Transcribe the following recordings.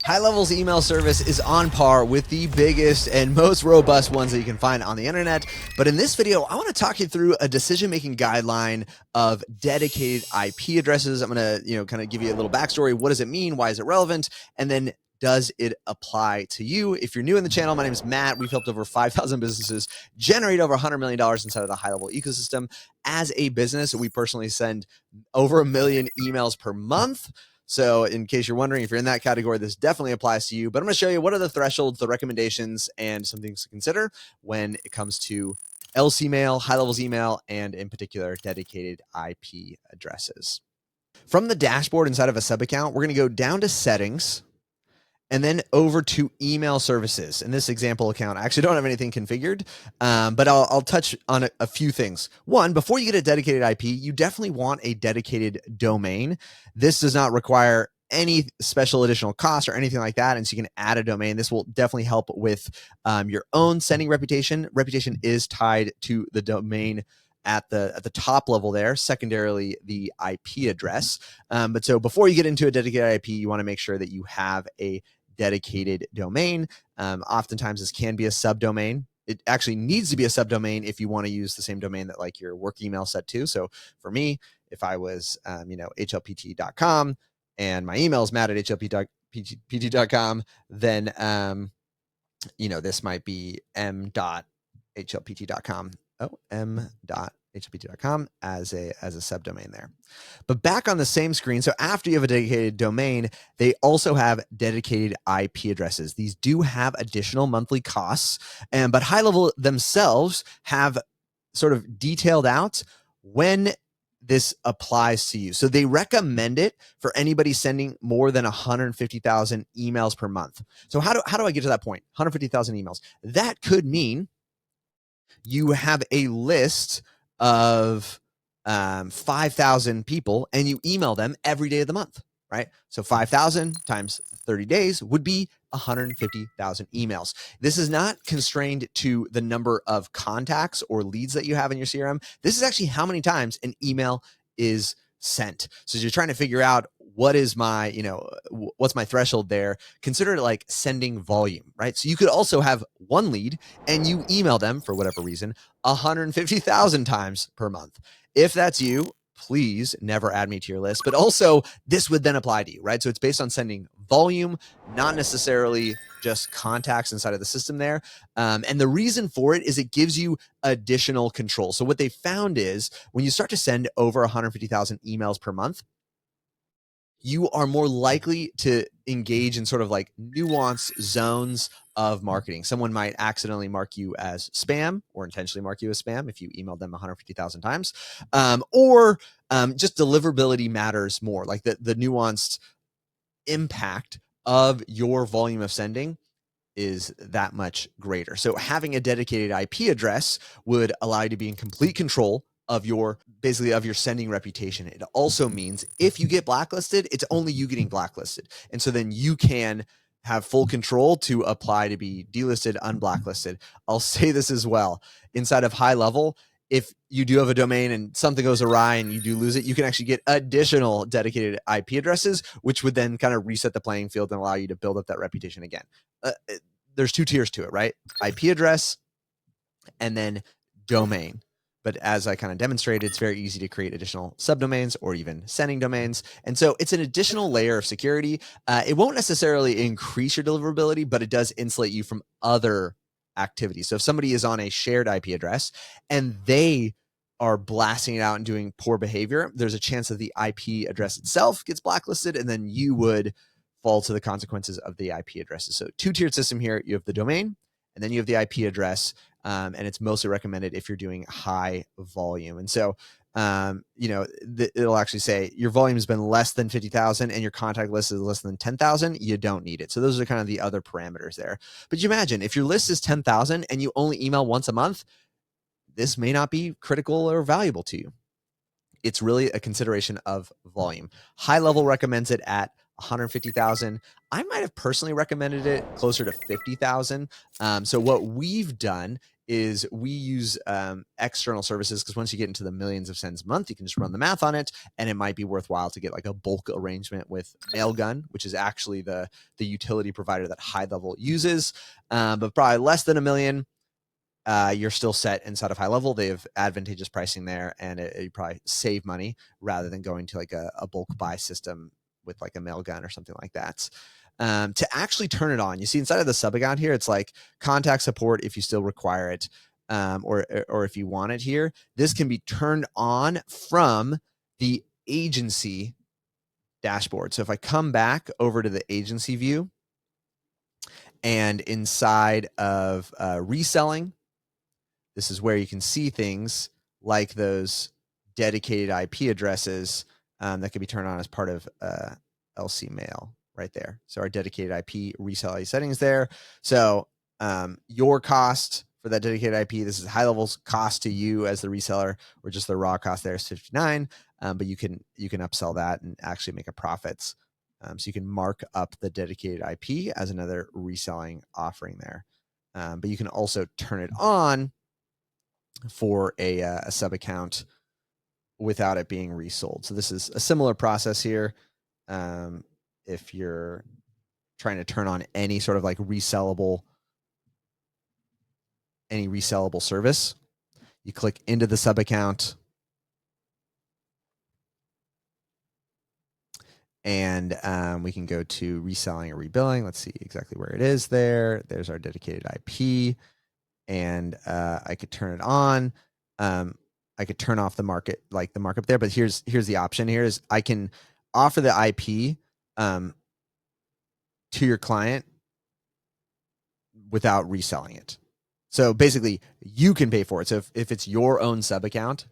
HighLevel's email service is on par with the biggest and most robust ones that you can find on the internet. But in this video, I want to talk you through a decision-making guideline of dedicated IP addresses. I'm going to, kind of give you a little backstory. What does it mean? Why is it relevant? And then does it apply to you? If you're new in the channel, my name is Matt. We've helped over 5,000 businesses generate over $100 million inside of the HighLevel ecosystem. As a business, we personally send over 1 million emails per month. So in case you're wondering if you're in that category, this definitely applies to you. But I'm going to show you what are the thresholds, the recommendations, and some things to consider when it comes to LC mail, HighLevel's email, and in particular, dedicated IP addresses. From the dashboard inside of a sub account, we're going to go down to settings and then over to email services. In this example account, I actually don't have anything configured, but I'll touch on a few things. One, before you get a dedicated IP, you definitely want a dedicated domain. This does not require any special additional cost or anything like that. And so you can add a domain. This will definitely help with your own sending reputation. Reputation is tied to the domain at the top level there, secondarily the IP address. But so before you get into a dedicated IP, you want to make sure that you have a dedicated domain. Oftentimes this can be a subdomain. It actually needs to be a subdomain if you want to use the same domain that like your work email set to. So for me, if I was, hlpt.com and my email is matt@hlpt.com, then, this might be m.hlpt.com. m.hlpt.com as a subdomain there. But back on the same screen, so after you have a dedicated domain, they also have dedicated IP addresses. These do have additional monthly costs, but HighLevel themselves have sort of detailed out when this applies to you. So they recommend it for anybody sending more than 150,000 emails per month. So how do I get to that point? 150,000 emails. That could mean you have a list of 5,000 people and you email them every day of the month, right? So 5,000 times 30 days would be 150,000 emails. This is not constrained to the number of contacts or leads that you have in your CRM. This is actually how many times an email is sent. So as you're trying to figure out what is my, what's my threshold there, consider it like sending volume, right? So you could also have one lead and you email them for whatever reason 150,000 times per month. If that's you, please never add me to your list, but also this would then apply to you, right? So it's based on sending volume, not necessarily just contacts inside of the system there. And the reason for it is it gives you additional control. So what they found is when you start to send over 150,000 emails per month, you are more likely to engage in sort of like nuanced zones of marketing. Someone might accidentally mark you as spam or intentionally mark you as spam if you emailed them 150,000 times, or just deliverability matters more, like the nuanced impact of your volume of sending is that much greater. So having a dedicated IP address would allow you to be in complete control of your sending reputation. It also means if you get blacklisted, it's only you getting blacklisted. And so then you can have full control to apply to be delisted, unblacklisted. I'll say this as well. Inside of HighLevel, if you do have a domain and something goes awry and you do lose it, you can actually get additional dedicated IP addresses, which would then kind of reset the playing field and allow you to build up that reputation again. There's two tiers to it, right? IP address and then domain. But as I kind of demonstrated, it's very easy to create additional subdomains or even sending domains. And so it's an additional layer of security. It won't necessarily increase your deliverability, but it does insulate you from other activities. So if somebody is on a shared IP address and they are blasting it out and doing poor behavior, there's a chance that the IP address itself gets blacklisted, and then you would fall to the consequences of the IP addresses. So two-tiered system here. You have the domain, and then you have the IP address. And it's mostly recommended if you're doing high volume. And so, it'll actually say your volume has been less than 50,000 and your contact list is less than 10,000. You don't need it. So those are kind of the other parameters there. But you imagine if your list is 10,000 and you only email once a month, this may not be critical or valuable to you. It's really a consideration of volume. HighLevel recommends it at 150,000. I might have personally recommended it closer to 50,000. So what we've done is we use external services, because once you get into the millions of sends a month, you can just run the math on it, and it might be worthwhile to get like a bulk arrangement with Mailgun, which is actually the utility provider that HighLevel uses. But probably less than $1 million, you're still set inside of HighLevel. They have advantageous pricing there, and you probably save money rather than going to like a bulk buy system with like a Mailgun or something like that. To actually turn it on, you see inside of the sub account here, it's like contact support if you still require it, or if you want it here. This can be turned on from the agency dashboard. So if I come back over to the agency view, and inside of reselling, this is where you can see things like those dedicated IP addresses that can be turned on as part of LC Mail right there. So our dedicated IP reseller settings there. So your cost for that dedicated IP, this is HighLevel's cost to you as the reseller, or just the raw cost there is $59. But you can upsell that and actually make a profits. So you can mark up the dedicated IP as another reselling offering there. But you can also turn it on for a sub account without it being resold. So this is a similar process here. If you're trying to turn on any sort of like resellable service, you click into the sub account, and we can go to reselling or rebilling. Let's see exactly where it is there. There's our dedicated IP, and I could turn it on. I could turn off the markup there, but here's the option here is I can offer the IP to your client without reselling it. So basically you can pay for it. So if it's your own sub account,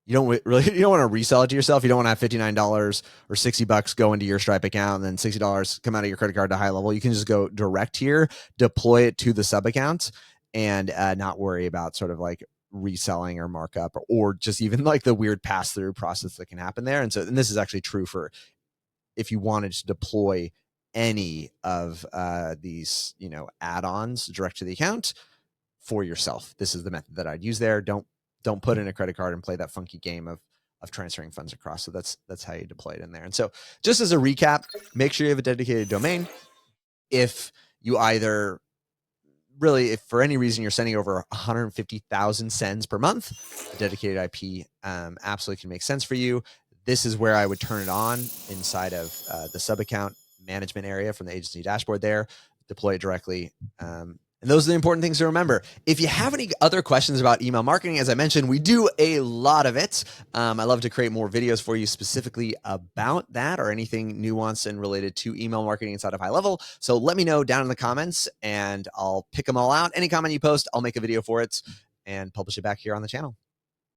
you don't want to resell it to yourself. You don't want to have $59 or $60 go into your Stripe account and then $60 come out of your credit card to HighLevel. You can just go direct here, deploy it to the sub account, and not worry about sort of like reselling or markup, or just even like the weird pass-through process that can happen there. And this is actually true for if you wanted to deploy any of these, add-ons direct to the account for yourself. This is the method that I'd use there. Don't put in a credit card and play that funky game of transferring funds across. So that's how you deploy it in there. And so just as a recap, make sure you have a dedicated domain. If you either if for any reason you're sending over 150,000 sends per month, a dedicated IP absolutely can make sense for you. This is where I would turn it on inside of the sub account management area from the agency dashboard there, deploy it directly. And those are the important things to remember. If you have any other questions about email marketing, as I mentioned, we do a lot of it. I love to create more videos for you specifically about that or anything nuanced and related to email marketing inside of HighLevel. So let me know down in the comments and I'll pick them all out. Any comment you post, I'll make a video for it and publish it back here on the channel.